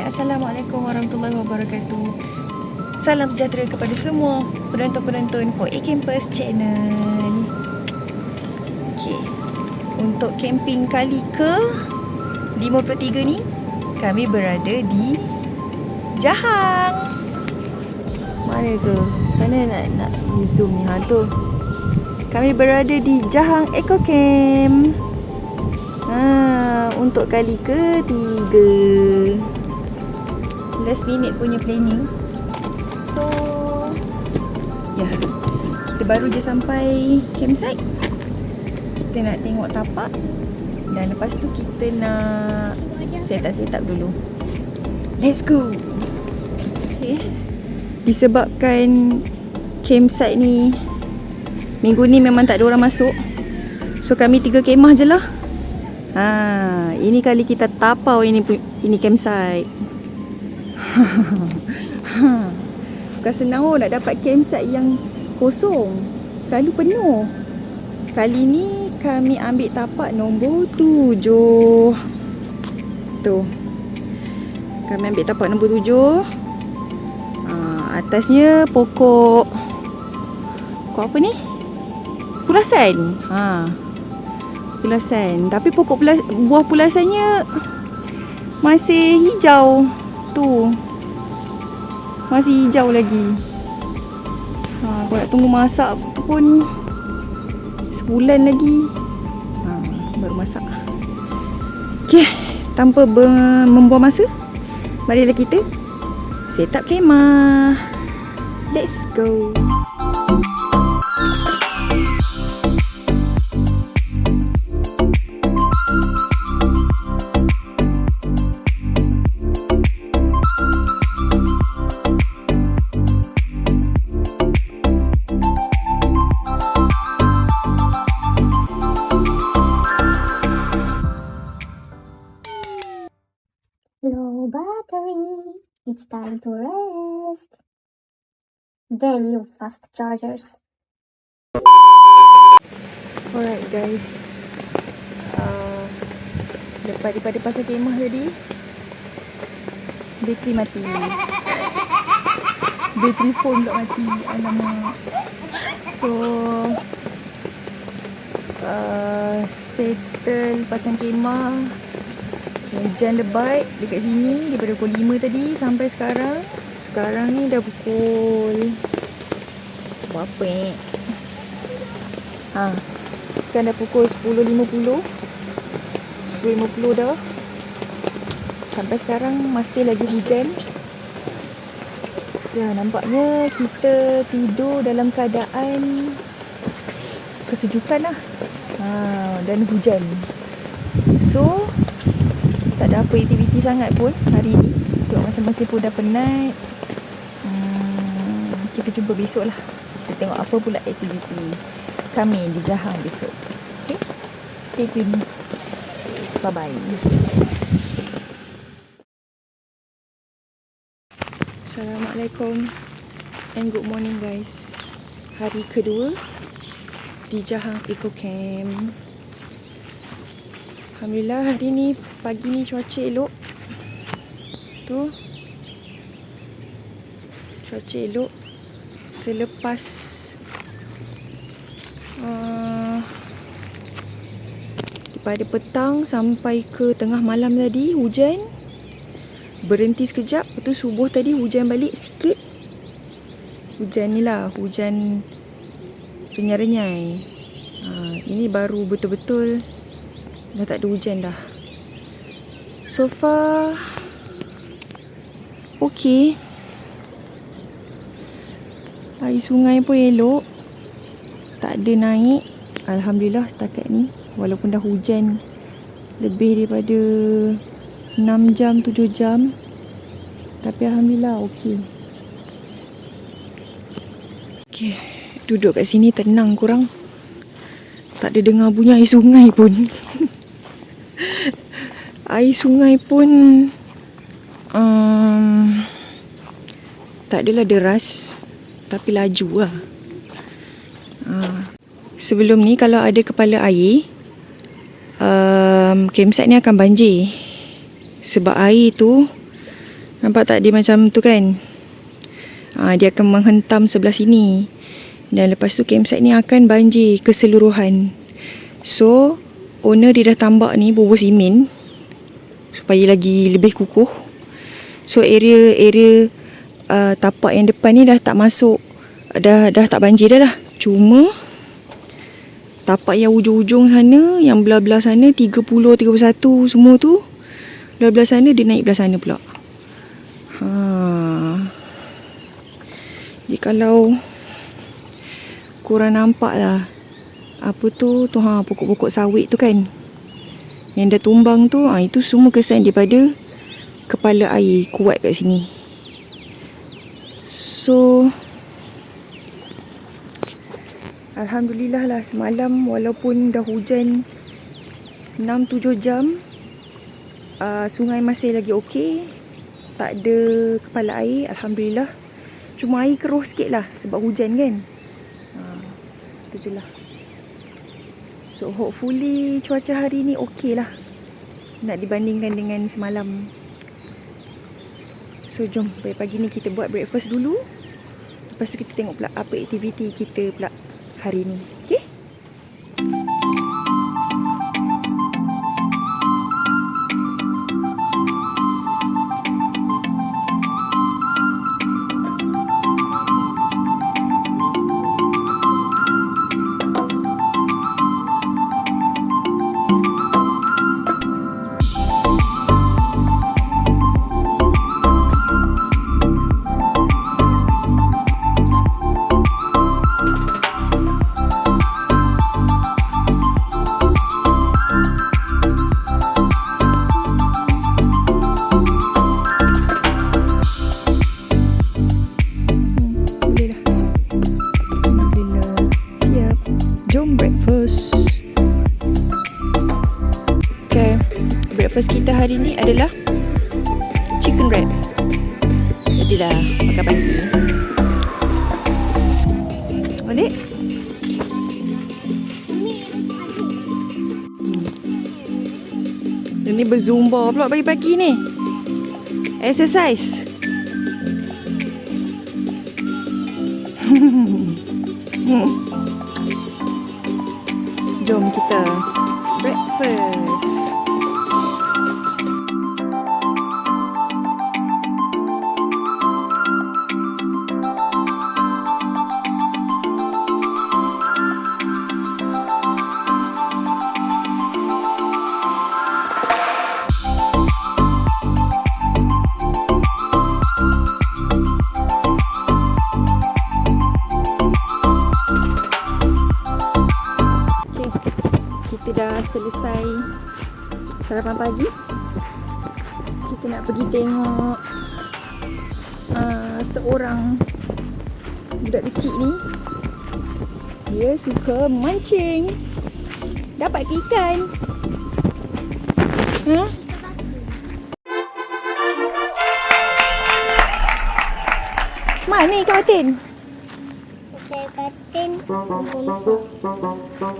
Hai, Assalamualaikum warahmatullahi wabarakatuh. Salam sejahtera kepada semua penonton-penonton 4A Campus Channel. Okey, untuk camping kali ke 53 ni, kami berada di Jahang. Mana tu? Macam mana nak zoom ni? Tu. Kami berada di Jahang Eco Camp. Untuk kali ketiga. Last minute punya planning. So, ya, kita baru je sampai campsite. Kita nak tengok tapak. Dan lepas tu kita nak set up dulu. Let's go. Okay. Disebabkan campsite ni minggu ni memang tak ada orang masuk, so kami 3 kemah je lah. Ini kali kita tapau ini campsite. Bukan senang nak dapat campsite yang kosong, selalu penuh. Kali ni kami ambil tapak nombor 7. Tu, kami ambil tapak nombor 7. Atasnya pokok apa ni? Pulasan. Pulasan. Tapi buah pulasannya masih hijau. Tu, masih hijau lagi. Kalau nak tunggu masak pun sebulan lagi baru masak. Okay, tanpa membuang masa, marilah kita set up kemah. Let's go. Low battery, it's time to rest. Then you fast chargers. Alright guys, lepas daripada pasal kemah tadi, bateri mati. Bateri phone pula mati. Alamak. So settle pasang kemah. Hujan lebat dekat sini daripada pukul 5 tadi sampai sekarang. Sekarang ni dah pukul berapa ni? Sekarang dah pukul 10.50. 10.50 dah. Sampai sekarang masih lagi hujan. Ya, nampaknya kita tidur dalam keadaan kesejukan lah. Dan hujan. So tak ada apa aktiviti sangat pun hari ni. So masing-masing pun dah penat. Kita jumpa besok lah. Kita tengok apa pula aktiviti kami di Jahang besok. Okay, stay tune. Bye bye. Assalamualaikum and good morning guys. Hari kedua di Jahang Eco Camp. Alhamdulillah hari ni, pagi ni cuaca elok. Tu, cuaca elok. Selepas daripada petang sampai ke tengah malam tadi hujan. Berhenti sekejap, lepas tu subuh tadi hujan balik sikit. Hujan ni lah, hujan renyai-renyai. Ini baru betul-betul dah tak ada hujan dah. So far okay. Air sungai pun elok, tak ada naik. Alhamdulillah setakat ni. Walaupun dah hujan lebih daripada 6 jam, 7 jam, tapi Alhamdulillah okay. Okay, duduk kat sini tenang kurang. Tak ada dengar bunyi air sungai pun. Air sungai pun tak adalah deras, tapi laju lah. Sebelum ni kalau ada kepala air, campsite ni akan banjir. Sebab air tu Nampak tak dia macam tu kan? Dia akan menghentam sebelah sini. Dan lepas tu campsite ni akan banjir keseluruhan. So, owner dia dah tambak ni bubur simen supaya lagi lebih kukuh. So, area tapak yang depan ni dah tak masuk. Dah tak banjir dah. Cuma tapak yang ujung-ujung sana, yang belah-belah sana 30, 31 semua tu, belah-belah sana dia naik belah sana pula. Jadi kalau korang nampak lah apa tu pokok-pokok sawit tu kan, yang dah tumbang tu, itu semua kesan daripada kepala air kuat kat sini. So alhamdulillah lah, semalam walaupun dah hujan 6-7 jam, sungai masih lagi okey, tak ada kepala air, alhamdulillah. Cuma air keruh sikit lah sebab hujan kan. Itu je lah. So hopefully cuaca hari ni okey lah, nak dibandingkan dengan semalam. So jom pagi ni kita buat breakfast dulu. Lepas tu kita tengok pula apa aktiviti kita pula hari ni. Okay? Breakfast kita hari ni adalah chicken wrap. Jadilah makan pagi. Adik? Ini berzumba pula pagi-pagi ni. Exercise. Jom kita breakfast. Dah selesai sarapan pagi. Kita nak pergi tengok seorang budak kecil ni. Dia suka mancing. Dapat ke ikan? Mana ikan patin? Ikan patin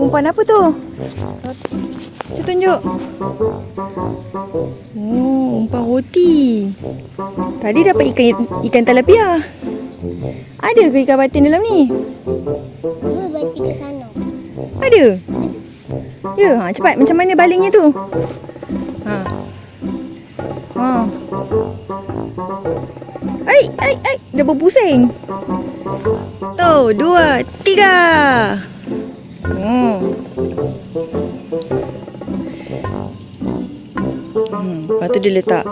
umpan apa tu? Cuba tunjuk. Umpan roti. Tadi dapat ikan tilapia. Ada ke ikan patin dalam ni? Dua baca kat sana. Ada? Ya, cepat. Macam mana balingnya tu? Ai, dah berpusing. Tu, 2, 3. Lepas tu dia letak.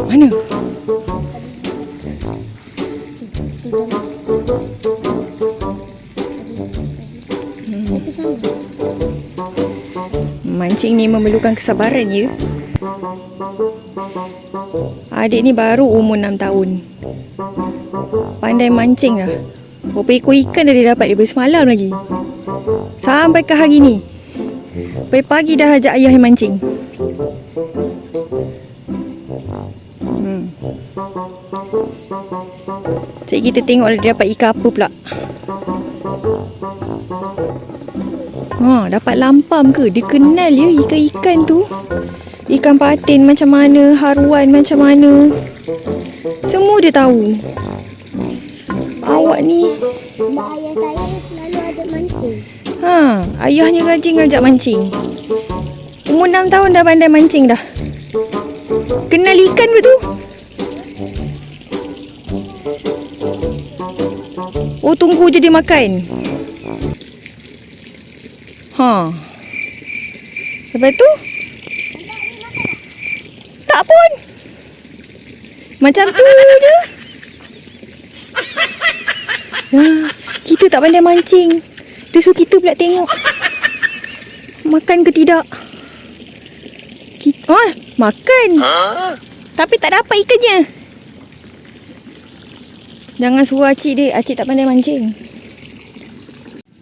Mana? Mancing ni memerlukan kesabaran ya. Adik ni baru umur 6 tahun. Pandai mancing dah. Berapa ekor ikan dah dia dapat daripada semalam lagi. Sampai ke hari ni. Pagi-pagi dah ajak ayah mancing. Jadi kita tengok dia dapat ikan apa pula. Dapat lampam ke? Dia kenal ya ikan-ikan tu. ikan patin macam mana, haruan macam mana. Semua dia tahu. Awak ni, Mbak ayah saya selalu ada mancing. ayahnya rajin ngajak mancing. Umur 6 tahun dah pandai mancing dah. Kenal ikan betul? Oh, tunggu je dia makan. Lepas tu? Tak pun. Macam tu je. Kita tak pandai mancing. Dia suruh kita pula tengok makan ke tidak. Makan. Tapi tak dapat ikannya. Jangan suruh Acik dek. Acik tak pandai mancing.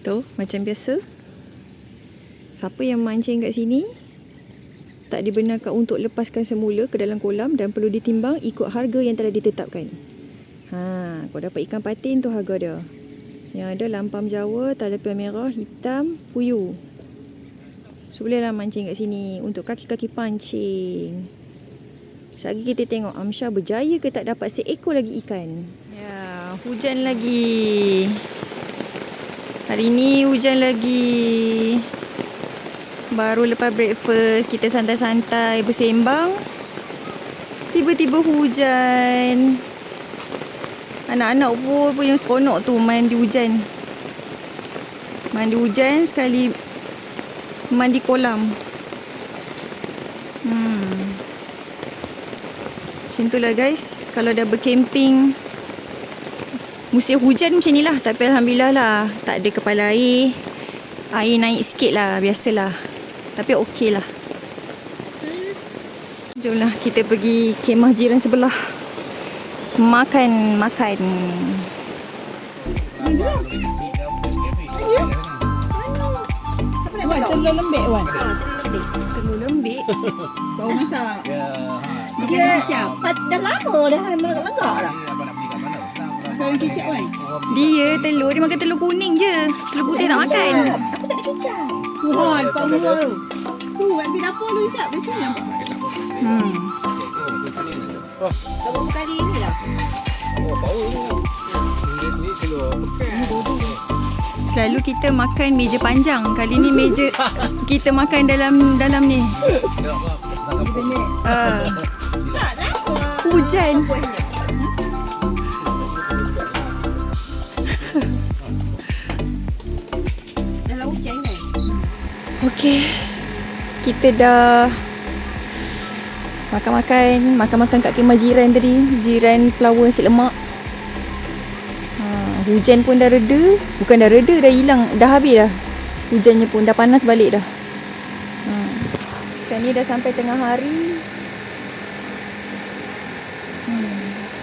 Tu macam biasa. Siapa yang mancing kat sini tak dibenarkan untuk lepaskan semula ke dalam kolam dan perlu ditimbang ikut harga yang telah ditetapkan. Kau dapat ikan patin tu harga dia. Yang ada lampam Jawa, talapian merah, hitam, puyuh. So bolehlah mancing kat sini untuk kaki-kaki pancing. Sekali kita tengok Amsyah berjaya ke tak dapat seekor lagi ikan. Ya, hujan lagi. Hari ni hujan lagi. Baru lepas breakfast kita santai-santai bersembang. Tiba-tiba hujan. Anak-anak pun yang seronok tu mandi hujan. Mandi hujan sekali mandi kolam. Macam tu lah guys. Kalau dah bercamping musim hujan macam ni lah. Tapi Alhamdulillah lah, tak ada kepala air. Air naik sikit lah, biasalah. Tapi okey lah. Jomlah kita pergi kemah jiran sebelah. Makan. Wan, telur lembik Wan. Telur lembik. Baru masak. Dia dah lama dah melegak-legak dah. Kau yang kicap Wan. Dia makan telur kuning je. Telur putih tak makan. Aku tak ada kicap. Wan, kau murah tu. Tu, Wan pergi dapur lu kicap. Biasanya nampak. Baru kali ni lah. Selalu kita makan meja panjang. Kali ni meja kita makan dalam ni. Hujan. Dalam hujan kan? Okey. Kita dah makan kat kemah jiran tadi. Jiran pelawar nasi lemak. Hujan pun dah reda. Bukan dah reda, dah hilang. Dah habis dah. Hujannya pun dah panas balik dah. Sekarang ni dah sampai tengah hari.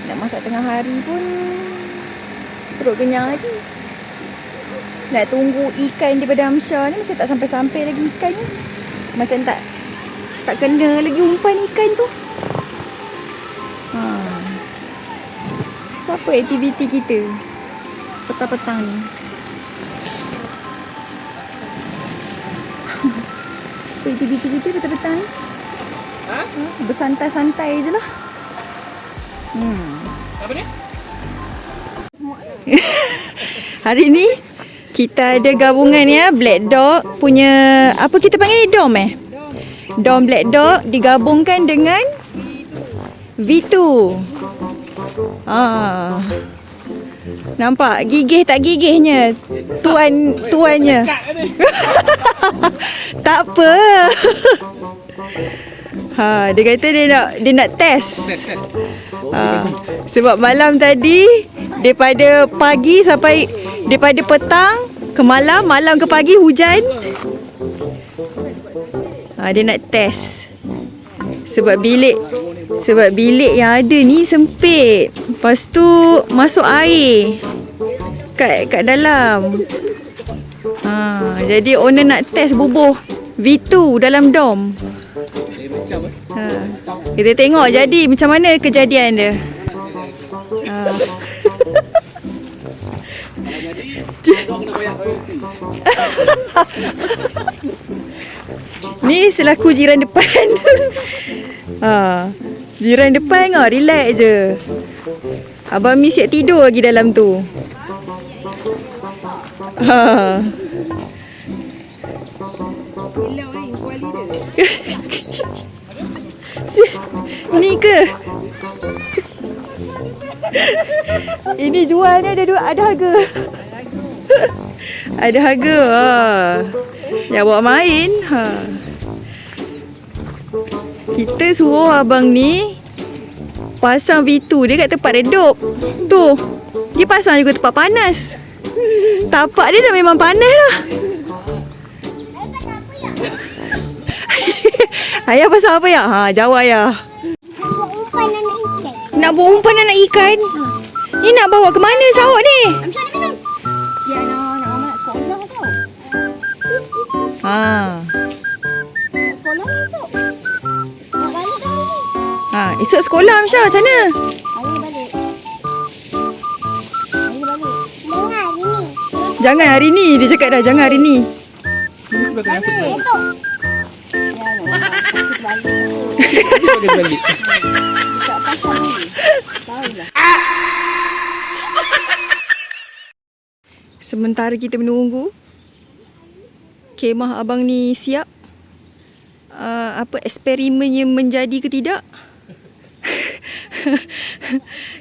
Nak masak tengah hari pun perut kenyang lagi. Nak tunggu ikan daripada Amsyah ni masih tak sampai-sampai lagi ikan ni. Macam tak kena lagi umpan ikan tu. So apa aktiviti kita petang-petang ni? So aktiviti kita petang-petang ni bersantai-santai je lah. Apa ni? Hari ni kita ada gabungan ya, Black Dog punya, apa kita panggil ni, Dom Dom Black Dog digabungkan dengan V2. Nampak gigih tak gigihnya tuannya. Tak apa. Dia kata dia nak test. Sebab malam tadi daripada pagi sampai daripada petang ke malam ke pagi hujan. Dia nak test. Sebab bilik yang ada ni sempit. Lepas tu masuk air kat dalam. Jadi owner nak test bubuh V2 dalam dom. Kita tengok jadi macam mana kejadian dia. Ni selaku jiran depan. Jiran depan relax je. Abang Mi siap tidur lagi dalam tu. Silau ni kuali dia. Ni ke? Ini jual ni ada harga. Ada harga. Jangan bawa main. Kita suruh abang ni pasang V2 dia kat tempat redup. Tu. Dia pasang juga tempat panas. Tapak dia dah memang panas lah. Ayah pasang apa ya? Jawab ayah. Nak buat umpan anak ikan. Ni nak bawa ke mana sawak ni? Ya, nak mama nak sekolah tau. Nak sekolah ni tu. Nak balik dah ni. Esok sekolah Amsyah macam mana? Hari balik. Dengar ni. Jangan hari ni. Dia cakap dah jangan hari ni. Esok. Ya, Balik. tak pasal ni. Tahulah. Sementara kita menunggu kemah abang ni siap, eksperimennya menjadi ke tidak.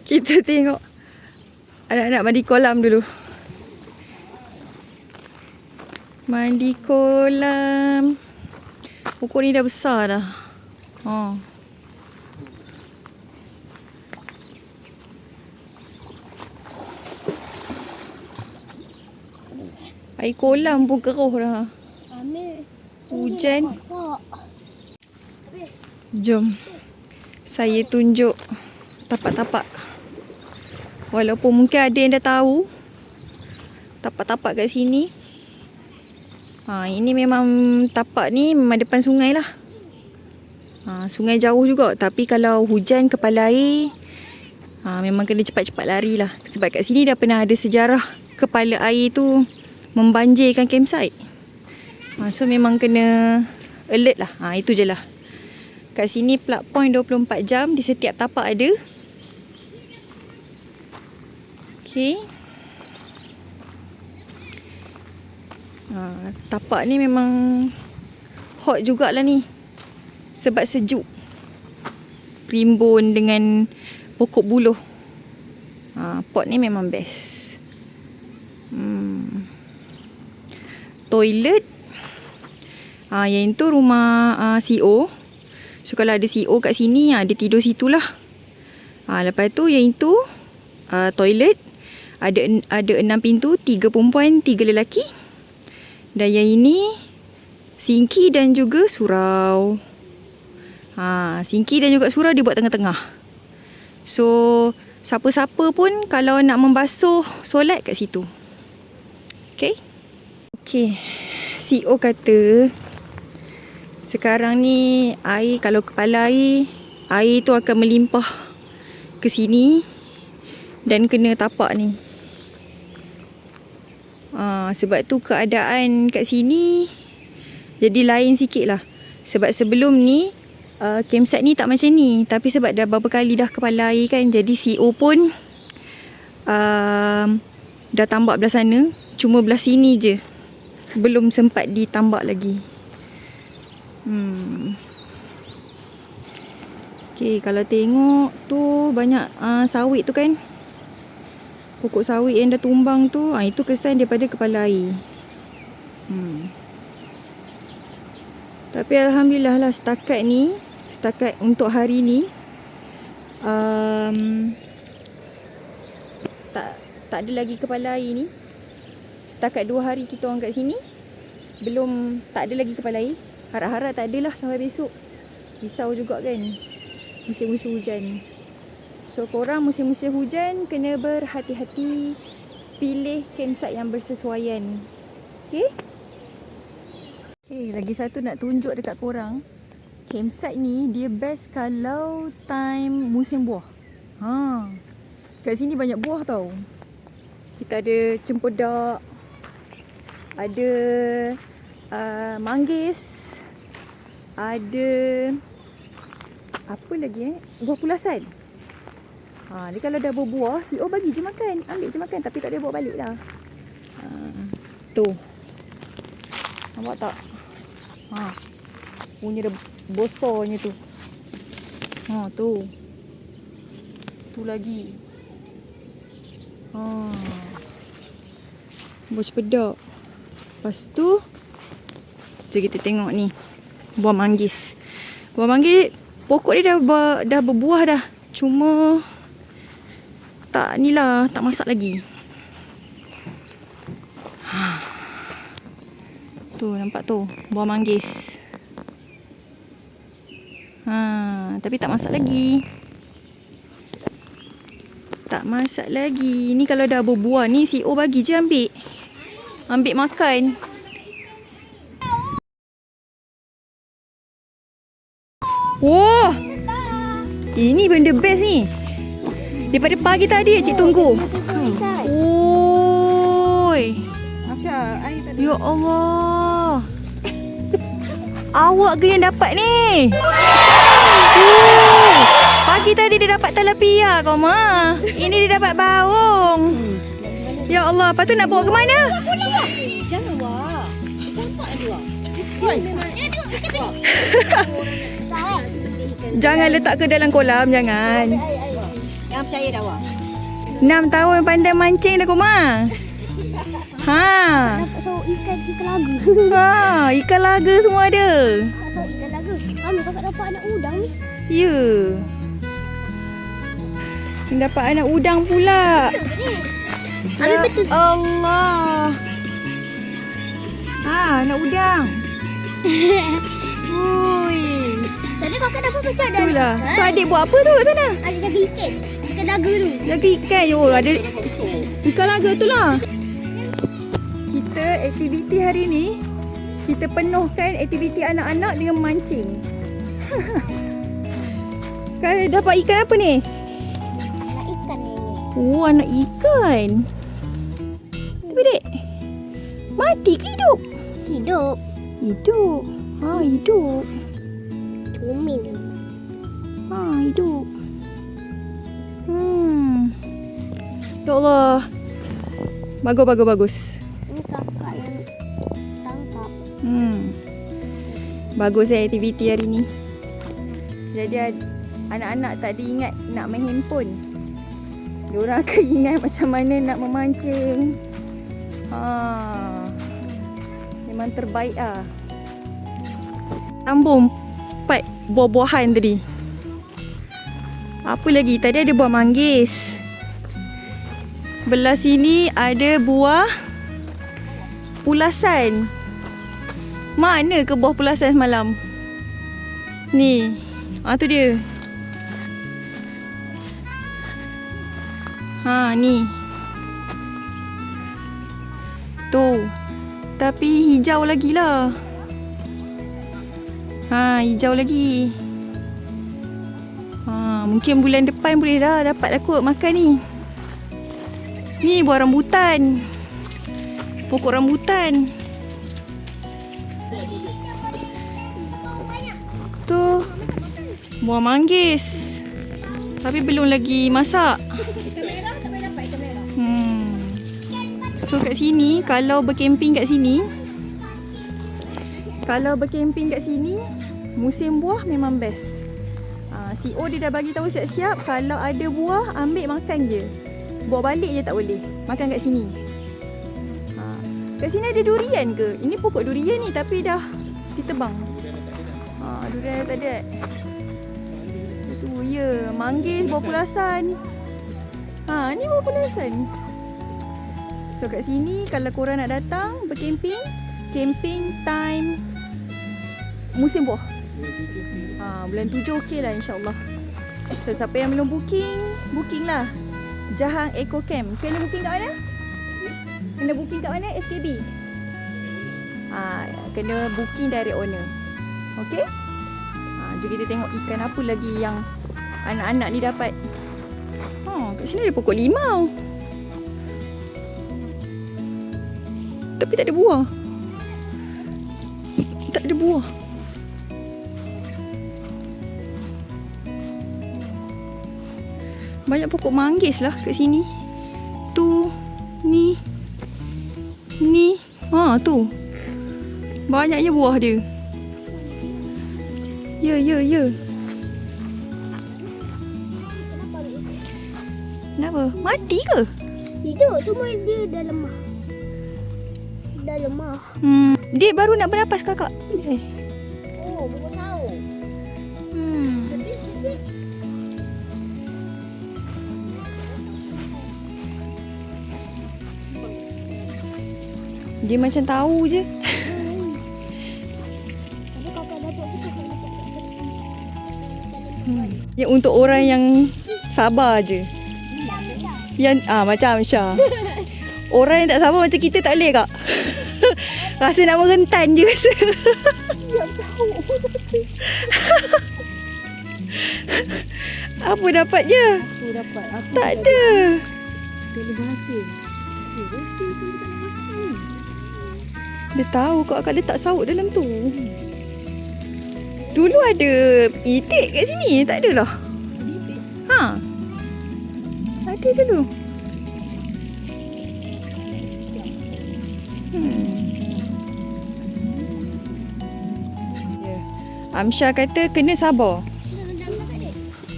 Kita tengok anak-anak mandi kolam dulu. Mandi kolam. Pokok ni dah besar dah. Air kolam pun keruh dah. Ambil. Hujan. Jom. Saya tunjuk tapak-tapak. Walaupun mungkin ada yang dah tahu. Tapak-tapak kat sini. Ini memang tapak ni memang depan sungai lah. Sungai jauh juga. Tapi kalau hujan kepala air, memang kena cepat-cepat lari lah. Sebab kat sini dah pernah ada sejarah kepala air tu membanjirkan campsite. So memang kena alert lah. Itu je lah. Kat sini plug point 24 jam di setiap tapak ada. Okay. Tapak ni memang hot jugalah ni. Sebab sejuk. Rimbun dengan pokok buluh. Pot ni memang best. Toilet. Yang tu rumah CEO. So kalau ada CEO kat sini, dia tidur situlah. Lepas tu yang itu toilet. Ada 6 pintu, 3 perempuan, 3 lelaki. Dan yang ini sinki dan juga surau. Sinki dan juga surau dia buat tengah-tengah. So siapa-siapa pun kalau nak membasuh solat kat situ. Okay. CEO kata sekarang ni air, kalau kepala air tu akan melimpah ke sini dan kena tapak ni. Sebab tu keadaan kat sini jadi lain sikit lah. Sebab sebelum ni campsite ni tak macam ni. Tapi sebab dah beberapa kali dah kepala air kan, jadi CEO pun dah tambak belah sana. Cuma belah sini je belum sempat ditambak lagi. Okay, kalau tengok tu banyak sawit tu kan. Pokok sawit yang dah tumbang tu, itu kesan daripada kepala air. Tapi Alhamdulillah lah setakat untuk hari ni tak ada lagi kepala air ni. Setakat 2 hari kita orang kat sini, belum, tak ada lagi kepala air. Harap-harap tak adalah sampai besok. Risau juga kan musim-musim hujan. So korang musim-musim hujan kena berhati-hati, pilih campsite yang bersesuaian. Okay, lagi satu nak tunjuk dekat korang. Campsite ni dia best kalau time musim buah. Kat sini banyak buah tau. Kita ada cempedak, ada manggis, ada apa lagi buah pulasan. Dia kalau dah berbuah, CEO bagi je makan. Ambil je makan tapi tak ada bawa balik dah. Tu. Nampak tak? Punya dah besarnya tu. Tu. Tu lagi. Buah cempedak. Lepas tu jom kita tengok ni. Buah manggis. Buah manggis pokok dia dah berbuah dah. Cuma tak ni lah, tak masak lagi. Tu nampak tu, buah manggis. Tapi tak masak lagi. Tak masak lagi. Ni kalau dah berbuah ni CEO bagi je ambil. Ambil makan. Wah. Ini benda best ni. Daripada pagi tadi cik tunggu. Oi. Afsha, air tak ada. Ya Allah. Awak ke yang dapat ni? Pagi tadi dia dapat talapia kau mah. Ini dia dapat baung. Ya Allah, lepas tu nak bawa ke mana? Jangan wah. Campak dia. Jangan letak ke dalam kolam, jangan. Yang percaya dah wah. 6 tahun pandai mancing dah kau mah. So ikan laga. Ikan laga semua ada. So ikan laga. Kami kakak dapat anak udang ni. Ya. Dapat anak udang pula. Ya Allah. Anak udang. Ui. Tadi kakak dapat macam ada. Itulah. Tu adik buat apa tu kat sana? Adik jaga ikan. Ikan laga tu. Jaga ikan. Ada ikan laga tu lah. Kita aktiviti hari ni, kita penuhkan aktiviti anak-anak dengan mancing. Kau dapat ikan apa ni? Anak ikan ni. Oh, anak ikan. Tapi dek, mati ke hidup? Hidup. Hidup. Hidup. Tumin. Hidup. Ya Allah. Bagus. Ini kakak yang tangkap. Bagus aktiviti hari ni. Jadi anak-anak tak diingat nak main handphone. Diorang akan ingat macam mana nak memancing. Memang terbaik lah. Sambung part buah-buahan tadi. Apa lagi? Tadi ada buah manggis. Belah sini ada buah pulasan. Mana ke buah pulasan semalam? Ni. Tu dia. Ni. Tu. Tapi hijau lagi lah. Hijau lagi. Mungkin bulan depan boleh dah dapat aku makan ni. Ni buah rambutan. Pokok rambutan. Tu buah manggis. Tapi belum lagi masak. So kat sini kalau berkemping kat sini, musim buah memang best. CEO dia dah bagi tahu siap-siap kalau ada buah ambil makan je. Bawa balik je tak boleh. Makan kat sini. Kat sini ada durian ke? Ini pokok durian ni tapi dah ditebang. Durian dah tak ada. Itu ya, manggis, buah pulasan. Ni buah pulasan. So kat sini kalau korang nak datang berkemping, camping time musim buah. Bulan 7 okey lah insyaAllah. So siapa yang belum booking lah. Jahang Eco Camp. Kena booking kat mana? Kena booking kat mana? SKB. Kena booking dari owner. Okey? Jom kita tengok ikan apa lagi yang anak-anak ni dapat. Kat sini ada pokok limau. tak ada buah. Tak ada buah. Banyak pokok manggis lah kat sini. Tu, ni. Tu. Banyaknya buah dia. Ya. Kenapa? Mati ke? Hidup, cuma dia dah lemah. Dia baru nak bernapas kakak. Oh, buku sawo. Dia macam tahu je. Tapi kakak dapat kita Ya, untuk orang yang sabar je. Yang macam Syah. Orang yang tak sabar macam kita tak boleh, Kak. Rasa nak merentan je rasa. Apa dapatnya? Aku dapat. Aku Tak ada. Dia berhasil. Dia tahu Kak letak saut dalam tu. Dulu ada itik kat sini. Tak adalah. Ada dulu. Amsyah kata kena sabar.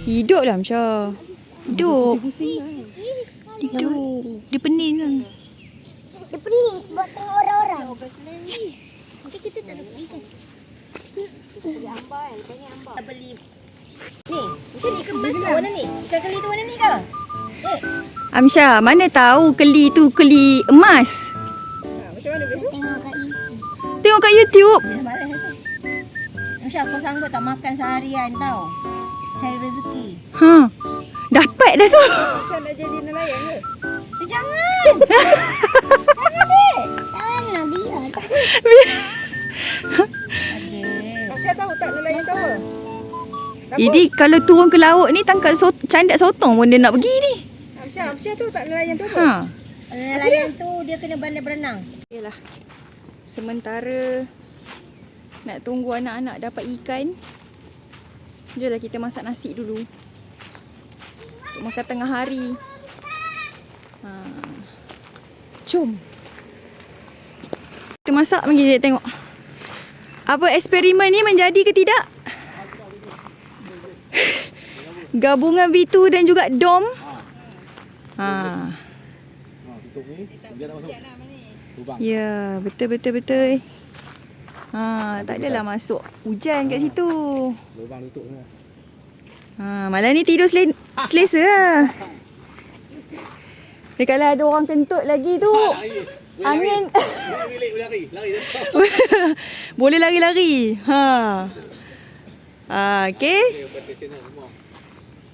Hidup lah Amsyah. Hidup. Hidup. Dia pening lah. Dia pening sebab tengok orang-orang. Nanti kita tak dapat ikan. Tak beli. Ni, macam ni ke betul warna ni? Ikan keli tu warna ni ke? Amsyah, mana tahu keli tu keli emas. Tengok kat YouTube. Masya aku sanggup tak makan seharian tau. Cari rezeki. Dapat dah tu. Macam nak jadi nelayan ke? Jangan. Janganlah biar. Aisyah tahu tak nelayan tu apa? Jadi kalau turun ke laut ni tangkap candak sotong pun dia nak pergi ni. Aisyah tahu tak nelayan tu apa? Nelayan tu dia kena pandai berenang. Yalah. Sementara nak tunggu anak-anak dapat ikan, jomlah kita masak nasi dulu. Untuk makan tengah hari. Jom. Kita masak lagi dia tengok. Apa eksperimen ni menjadi ke tidak? Gabungan V2 dan juga DOM. Ya, betul. Tak adalah masuk hujan kat situ. Malam ni tidur selesa lah. Kalau ada orang kentut lagi tu, angin. Boleh lari-lari. Okey.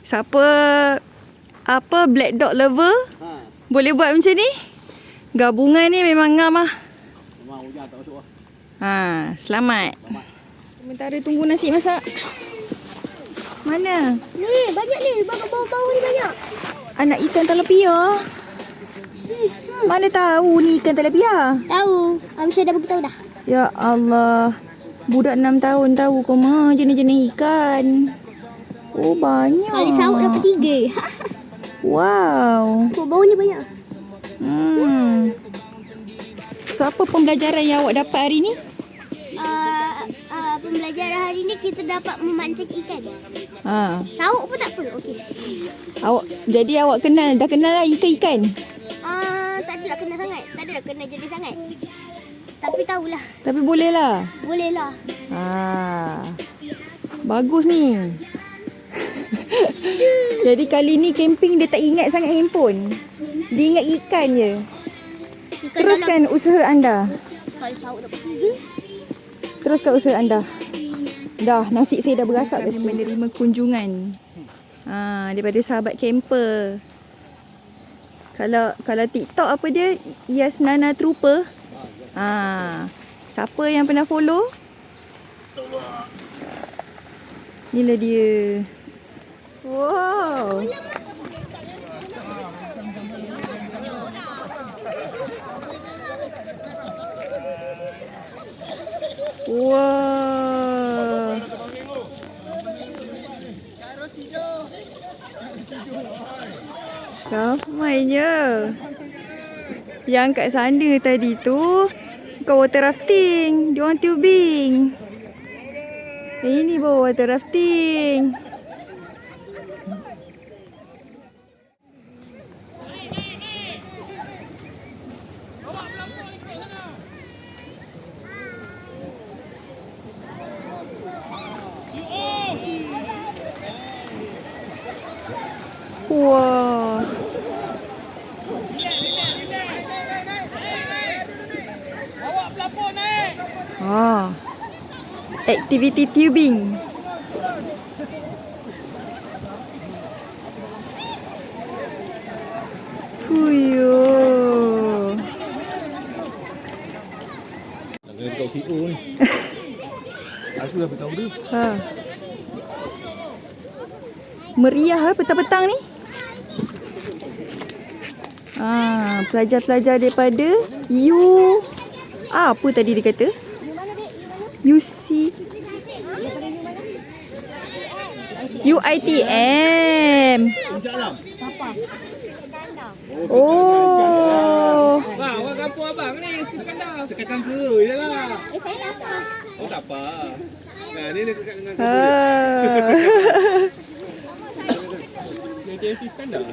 Siapa Black Dog Lover boleh buat macam ni. Gabungan ni memang ngam lah. Selamat. Sementara tunggu nasi masak. Mana? Ni, banyak ni. Bawah-bawah ni banyak. Anak ikan talapia. Mana tahu ni ikan talapia? Tahu. Amsyah dah beritahu dah. Ya Allah. Budak 6 tahun tahu kau mah jenis-jenis ikan. Oh, banyak. Sekali saut dapat 3. Wow. Bawah ni banyak. So, apa pembelajaran yang awak dapat hari ni? Pembelajaran hari ni kita dapat memancing ikan. Saut pun tak apa. Okey. Jadi awak dah kenal lah ikan-ikan? Tak adalah kenal sangat. Tak adalah kenal jenis sangat. Tapi tahulah. Tapi boleh lah? Boleh lah. Bagus ni. Jadi kali ni camping dia tak ingat sangat handphone. Dia ingat ikan je. Teruskan usaha anda. Sekali saut dapat 3. Teruskan usaha anda. Dah, nasi saya dah berasap kat situ. Menerima kunjungan daripada sahabat camper. Kalau TikTok apa dia? Yasnana Trooper. Siapa yang pernah follow? Inilah dia. Wow. Wah. Ramainya. Yang kat sana tadi tu bukan water rafting, dia orang tubing. Ini baru water rafting. Wah. Ah. Aktiviti tubing. Huyuh. Nak kena dekat CEO ni. Aku dah beritahu dia. Ha. Meriah petang-petang ni. Pelajar-pelajar daripada apa tadi dia kata? UC UITM. Oh. Bang, orang kampung abang ni, Iskandar. Sekarang ke? Yalah. Saya lapar. Oh, tak apa. Nah, ni dekat dengan dia Iskandar.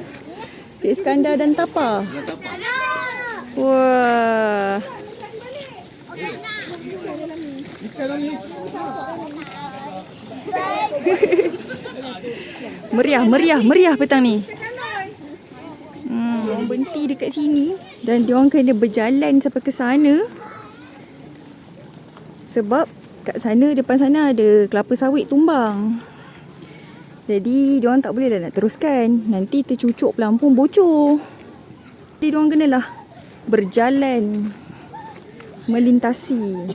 Cik Iskandar dan Tapa. Wah. Meriah petang ni. Orang berhenti dekat sini dan diorang kena berjalan sampai ke sana. Sebab kat sana, depan sana ada kelapa sawit tumbang. Jadi diorang tak boleh nak teruskan. Nanti tercucuk pelampung bocor. Jadi diorang kenalah berjalan melintasi.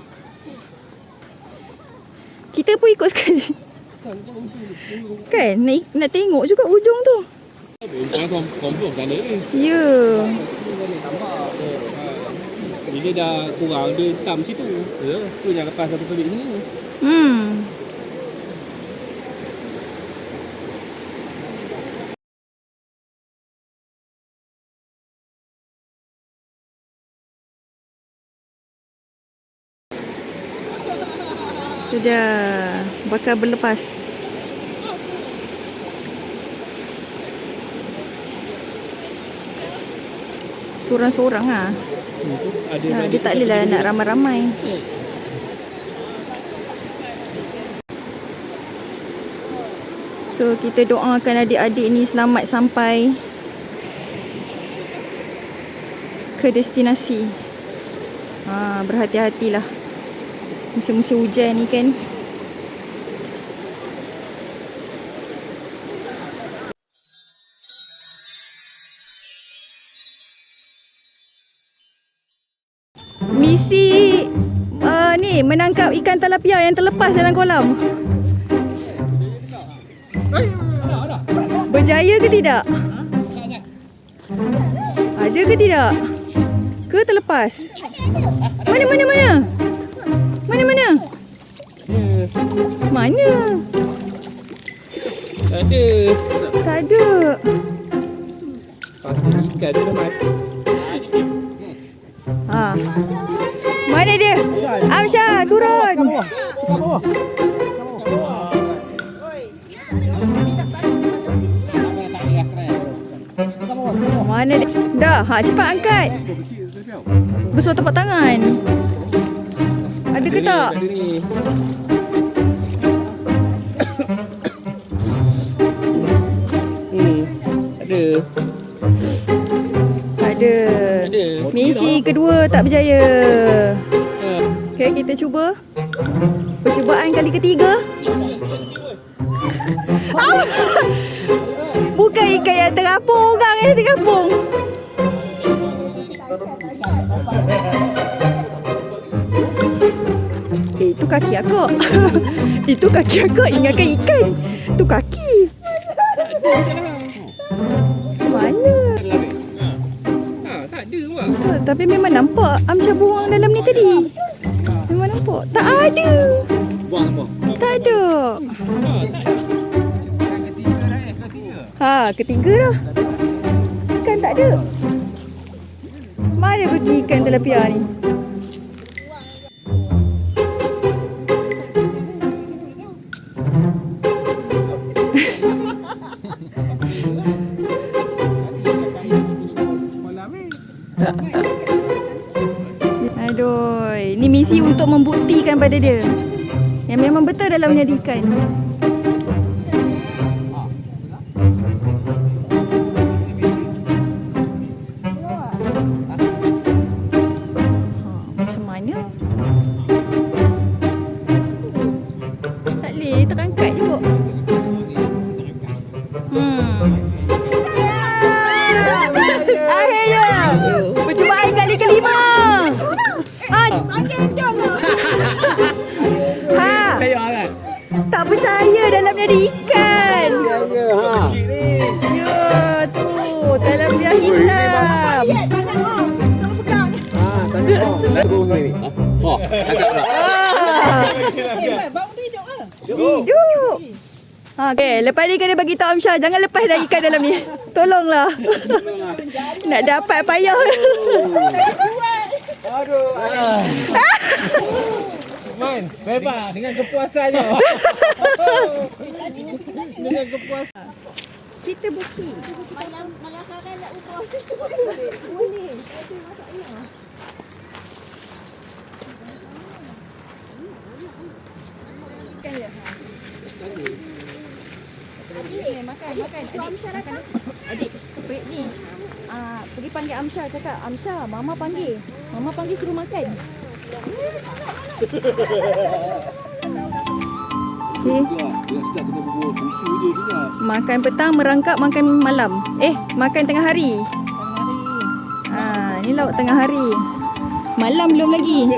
Kita pun ikut sekali. Kan? Nak tengok juga ujung tu. Bukan kompok sana ni. Ya. Bila dah kurang, dia hitam situ. Ya, tu jangan lepas satu kali sini. Sudah bakal berlepas. Seorang-seorang lah. Dia tak boleh nak ramai-ramai. So kita doakan adik-adik ni selamat sampai ke destinasi. Berhati-hatilah. Musim-musim hujan ni kan. Misi ni menangkap ikan tilapia yang terlepas dalam kolam. Berjaya ke tidak? Ada ke tidak? Ke terlepas? Mana? Mana? Tak ada. Tak ada. Pasal ikan tu dah mati. Mana dia? Amsyah, turun. Mana dia? Dah, cepat angkat. Besar tapak tangan. Ada ke tak? Ada ni. Ada. Misi kedua tak berjaya. Okay, kita cuba. Percubaan kali ketiga. Bukan ikan yang terapung, orang yang terapung. Itu kaki akak. Itu kaki akak, ingatkan ikan. Itu kaki. Mana? Tak ada pula. Tapi memang nampak Amsyah buang dalam ni tadi. Memang nampak. nampak. Tak ada. Buang apa? Tak ada. Ha, ketiga dah. Ikan tak ada. Mana pergi ikan tilapia ni? Aduh, ni misi untuk membuktikan pada dia yang memang betul dalamnya ada ikan. Macam mana? Tak boleh, terangkat je kok. Akhirnya percubaan kali kelima. Ha, Percaya kan? tak percaya dalamnya ada ikan. Ya ha. Ya tu, dalam dia hitam. Ha, tanya kau. Lagu ni. Oh, cakap pula. Hidup. Ha, okey, lepas ni kena bagi tahu Amsyah, jangan lepas dah ikan dalam ni. Tolonglah. Nak dapat payah. Man, Bebas. dengan kepuasannya. Dengan kepuasan. Kita booking. Malam sekarang nak upas. Boleh. Makan. Adik, pergi ni. Pergi panggil Amsyah, cakap, Amsyah, Mama panggil. Mama panggil suruh makan. Okay. Dia sedap kena bubur susu je juga. Makan petang, merangkap makan malam. Makan tengah hari. Ni lauk tengah hari. Malam belum lagi.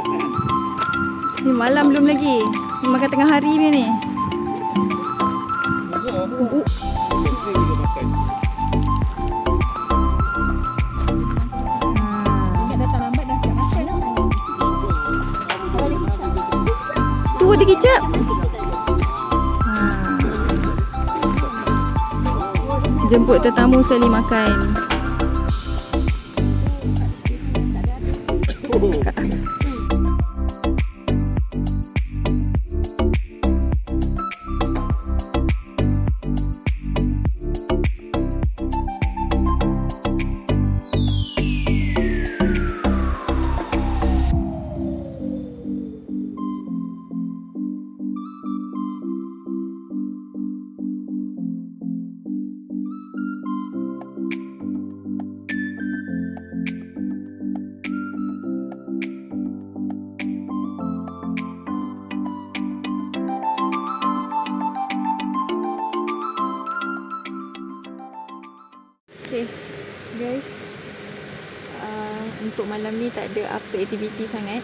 Ni malam belum lagi. Ni makan tengah hari punya ni. Tu ada kicap. Jemput tetamu sekali makan. Okay guys, untuk malam ni tak ada apa aktiviti sangat.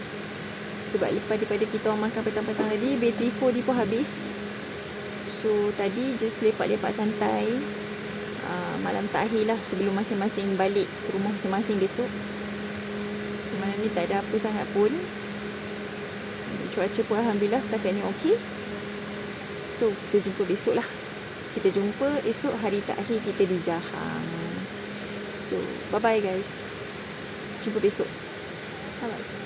Sebab lepas daripada kita orang makan petang-petang tadi, bateri 4 dia pun habis. So tadi just lepak-lepak santai, malam terakhir lah sebelum masing-masing balik ke rumah masing-masing besok. So malam ni tak ada apa sangat pun. Cuaca pun Alhamdulillah setakat ni okey. So kita jumpa besok lah. Kita jumpa esok hari terakhir kita di Jahang. So, bye-bye guys. Jumpa besok. Bye-bye.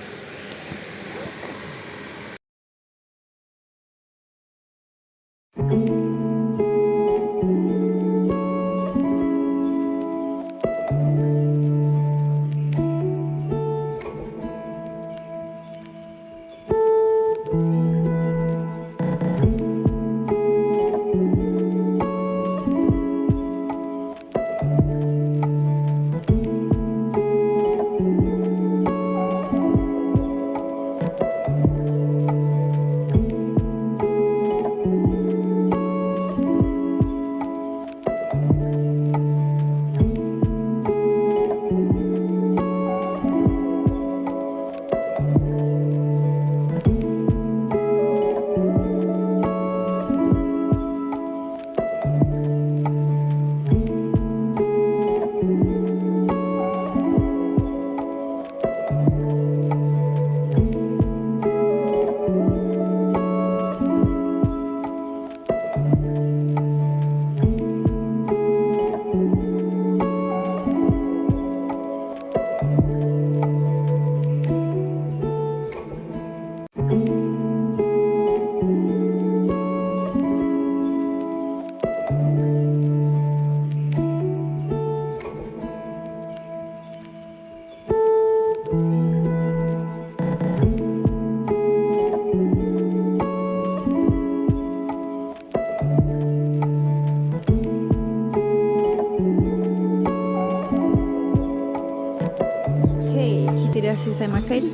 dah selesai makan.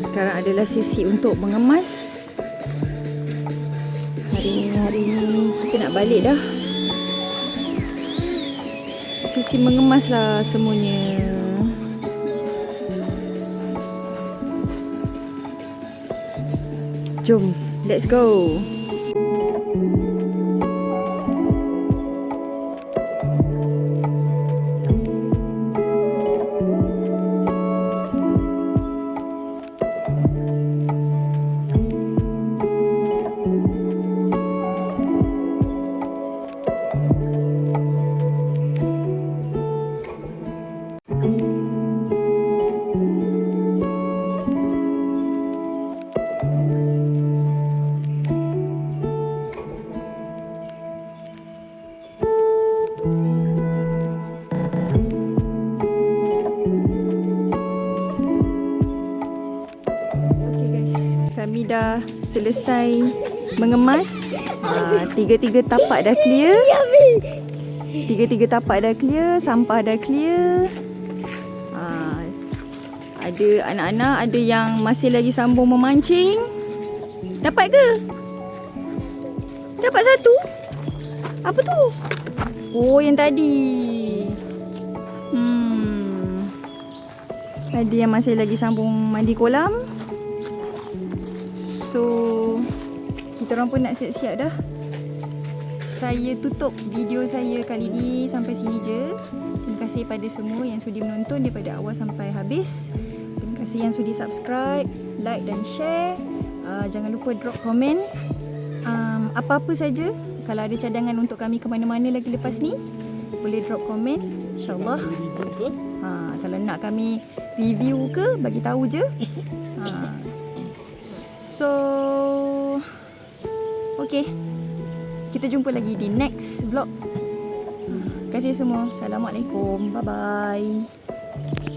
Sekarang adalah sesi untuk mengemas. Hari ni kita nak balik dah. Sesi mengemas lah semuanya. Jom, let's go. Kami dah selesai mengemas. 3 tapak dah clear. 3 tapak dah clear, sampah dah clear. Ada anak-anak, ada yang masih lagi sambung memancing. Dapat ke? Dapat satu? Apa tu? Oh, yang tadi. Ada yang masih lagi sambung mandi kolam. So, kita orang pun nak siap-siap dah. Saya tutup video saya kali ni sampai sini je. Terima kasih pada semua yang sudi menonton daripada awal sampai habis. Terima kasih yang sudi subscribe, like dan share. Jangan lupa drop komen. Apa-apa saja. Kalau ada cadangan untuk kami ke mana-mana lagi lepas ni, boleh drop komen. InsyaAllah. Kalau nak kami review ke, bagi tahu je. So, okay. Kita jumpa lagi di next vlog. Terima kasih semua. Assalamualaikum. Bye-bye.